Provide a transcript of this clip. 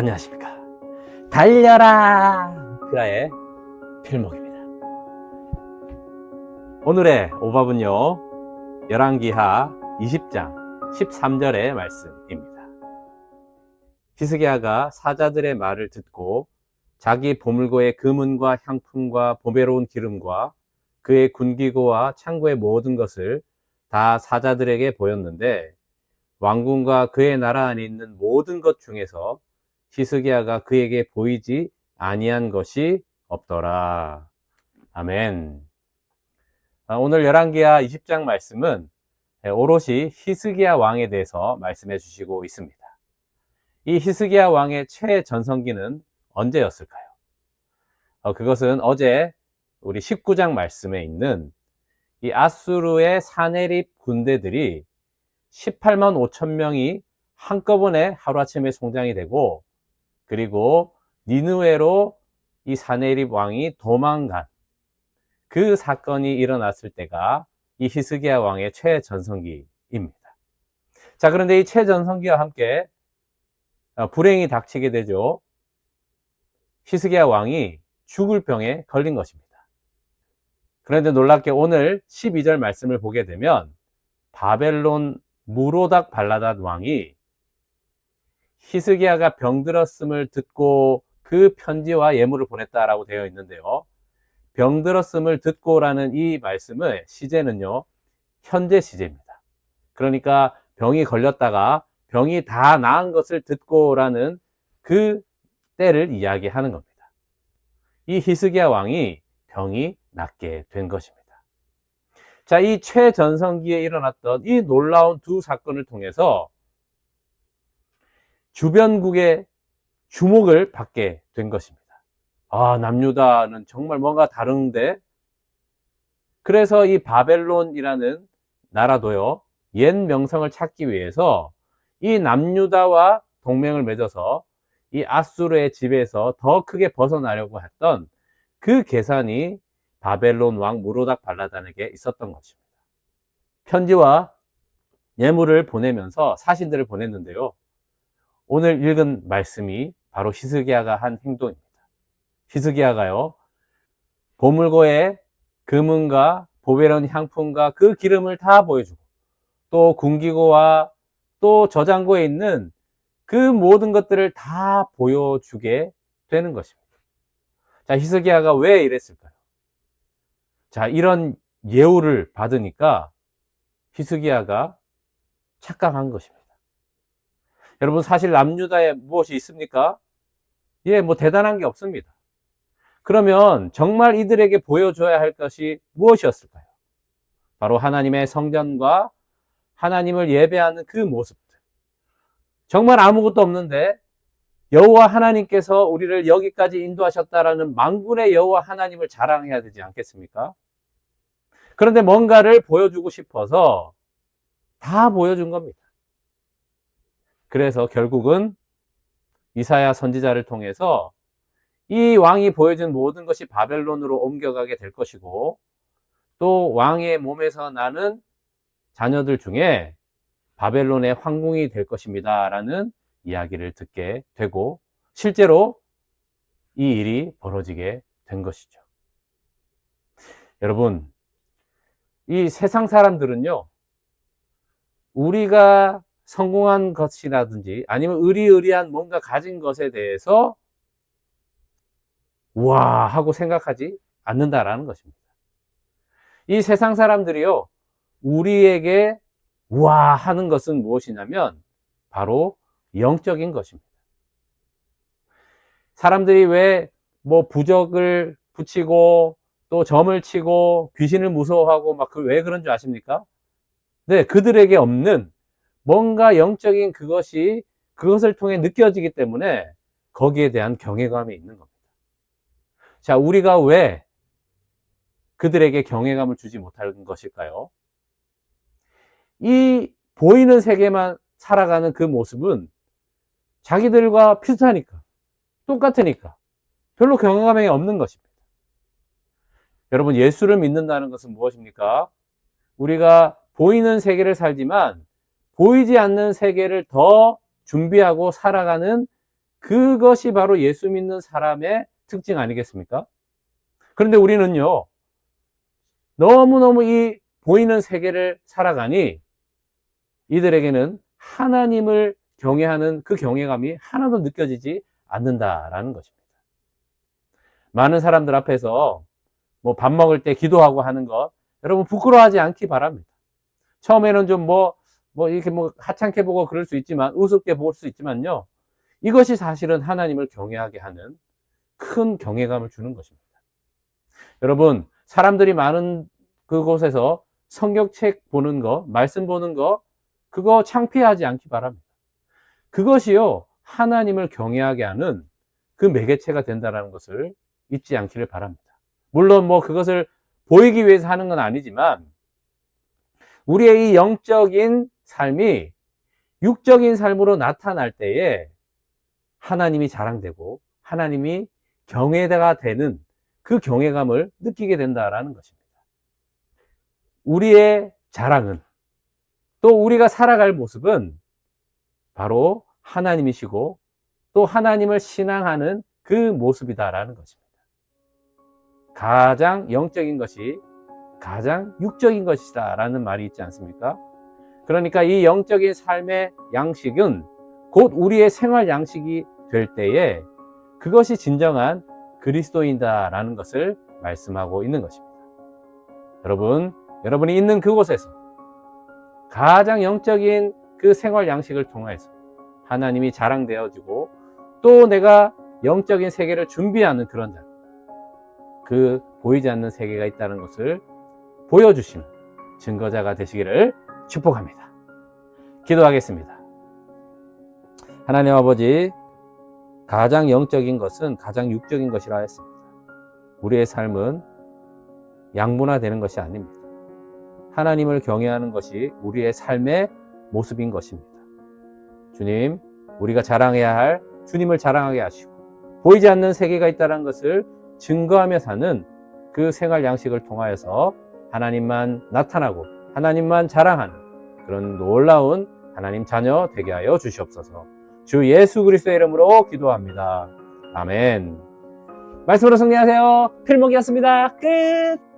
안녕하십니까. 달려라! 그라의 필목입니다. 오늘의 오밥은요, 열왕기하 20장 13절의 말씀입니다. 히스기야가 사자들의 말을 듣고 자기 보물고의 금은과 향품과 보배로운 기름과 그의 군기고와 창고의 모든 것을 다 사자들에게 보였는데 왕궁과 그의 나라 안에 있는 모든 것 중에서 히스기야가 그에게 보이지 아니한 것이 없더라. 아멘. 오늘 열왕기하 20장 말씀은 오롯이 히스기야 왕에 대해서 말씀해 주시고 있습니다. 이 히스기야 왕의 최전성기는 언제였을까요? 그것은 어제 우리 19장 말씀에 있는 이 아수르의 사네립 군대들이 18만 5천 명이 한꺼번에 하루아침에 송장이 되고, 그리고 니느웨로 이 사네립 왕이 도망간 그 사건이 일어났을 때가 이 히스기야 왕의 최전성기입니다. 자, 그런데 이 최전성기와 함께 불행이 닥치게 되죠. 히스기야 왕이 죽을 병에 걸린 것입니다. 그런데 놀랍게 오늘 12절 말씀을 보게 되면 바벨론 무로닥 발라닷 왕이 히스기야가 병들었음을 듣고 그 편지와 예물을 보냈다라고 되어 있는데요. 병들었음을 듣고라는 이 말씀의 시제는요, 현재 시제입니다. 그러니까 병이 걸렸다가 병이 다 나은 것을 듣고라는 그 때를 이야기하는 겁니다. 이 히스기야 왕이 병이 낫게 된 것입니다. 자, 이 최전성기에 일어났던 이 놀라운 두 사건을 통해서 주변국의 주목을 받게 된 것입니다. 아, 남유다는 정말 뭔가 다른데? 그래서 이 바벨론이라는 나라도요, 옛 명성을 찾기 위해서 이 남유다와 동맹을 맺어서 이 아수르의 지배에서 더 크게 벗어나려고 했던 그 계산이 바벨론 왕 무로닥 발라단에게 있었던 것입니다. 편지와 예물을 보내면서 사신들을 보냈는데요. 오늘 읽은 말씀이 바로 히스기야가 한 행동입니다. 히스기야가요, 보물고의 금은과 보배로운 향품과 그 기름을 다 보여주고, 또 군기고와 또 저장고에 있는 그 모든 것들을 다 보여주게 되는 것입니다. 자, 히스기야가 왜 이랬을까요? 자, 이런 예우를 받으니까 히스기야가 착각한 것입니다. 여러분, 사실 남유다에 무엇이 있습니까? 예, 뭐 대단한 게 없습니다. 그러면 정말 이들에게 보여줘야 할 것이 무엇이었을까요? 바로 하나님의 성전과 하나님을 예배하는 그 모습들. 정말 아무것도 없는데 여호와 하나님께서 우리를 여기까지 인도하셨다라는 만군의 여호와 하나님을 자랑해야 되지 않겠습니까? 그런데 뭔가를 보여주고 싶어서 다 보여준 겁니다. 그래서 결국은 이사야 선지자를 통해서 이 왕이 보여준 모든 것이 바벨론으로 옮겨가게 될 것이고, 또 왕의 몸에서 나는 자녀들 중에 바벨론의 황궁이 될 것입니다 라는 이야기를 듣게 되고, 실제로 이 일이 벌어지게 된 것이죠. 여러분, 이 세상 사람들은요, 우리가 성공한 것이라든지 아니면 의리의리한 뭔가 가진 것에 대해서 와 하고 생각하지 않는다라는 것입니다. 이 세상 사람들이요, 우리에게 와 하는 것은 무엇이냐면 바로 영적인 것입니다. 사람들이 왜 뭐 부적을 붙이고 또 점을 치고 귀신을 무서워하고 막 왜 그런 줄 아십니까? 네, 그들에게 없는 뭔가 영적인 그것을 통해 느껴지기 때문에 거기에 대한 경외감이 있는 겁니다. 자, 우리가 왜 그들에게 경외감을 주지 못하는 것일까요? 이 보이는 세계만 살아가는 그 모습은 자기들과 비슷하니까, 똑같으니까 별로 경외감이 없는 것입니다. 여러분, 예수를 믿는다는 것은 무엇입니까? 우리가 보이는 세계를 살지만 보이지 않는 세계를 더 준비하고 살아가는 그것이 바로 예수 믿는 사람의 특징 아니겠습니까? 그런데 우리는요, 너무너무 이 보이는 세계를 살아가니 이들에게는 하나님을 경외하는 그 경외감이 하나도 느껴지지 않는다라는 것입니다. 많은 사람들 앞에서 뭐 밥 먹을 때 기도하고 하는 것, 여러분 부끄러워하지 않기 바랍니다. 처음에는 좀 이렇게 하찮게 보고 그럴 수 있지만, 우습게 볼 수 있지만요, 이것이 사실은 하나님을 경외하게 하는 큰 경외감을 주는 것입니다. 여러분, 사람들이 많은 그곳에서 성경책 보는 거, 말씀 보는 거, 그거 창피하지 않기 바랍니다. 그것이요, 하나님을 경외하게 하는 그 매개체가 된다는 것을 잊지 않기를 바랍니다. 물론 그것을 보이기 위해서 하는 건 아니지만, 우리의 이 영적인 삶이 육적인 삶으로 나타날 때에 하나님이 자랑되고 하나님이 경외가 되는 그 경외감을 느끼게 된다라는 것입니다. 우리의 자랑은, 또 우리가 살아갈 모습은 바로 하나님이시고 또 하나님을 신앙하는 그 모습이다라는 것입니다. 가장 영적인 것이 가장 육적인 것이다 라는 말이 있지 않습니까? 그러니까 이 영적인 삶의 양식은 곧 우리의 생활 양식이 될 때에 그것이 진정한 그리스도인다라는 것을 말씀하고 있는 것입니다. 여러분이 있는 그곳에서 가장 영적인 그 생활 양식을 통해서 하나님이 자랑되어지고, 또 내가 영적인 세계를 준비하는 그런 자, 그 보이지 않는 세계가 있다는 것을 보여주시는 증거자가 되시기를 축복합니다. 기도하겠습니다. 하나님 아버지, 가장 영적인 것은 가장 육적인 것이라 했습니다. 우리의 삶은 양분화되는 것이 아닙니다. 하나님을 경외하는 것이 우리의 삶의 모습인 것입니다. 주님, 우리가 자랑해야 할 주님을 자랑하게 하시고, 보이지 않는 세계가 있다는 것을 증거하며 사는 그 생활 양식을 통하여서 하나님만 나타나고 하나님만 자랑하는 그런 놀라운 하나님 자녀 되게 하여 주시옵소서. 주 예수 그리스도의 이름으로 기도합니다. 아멘. 말씀으로 승리하세요. 필목이었습니다. 끝.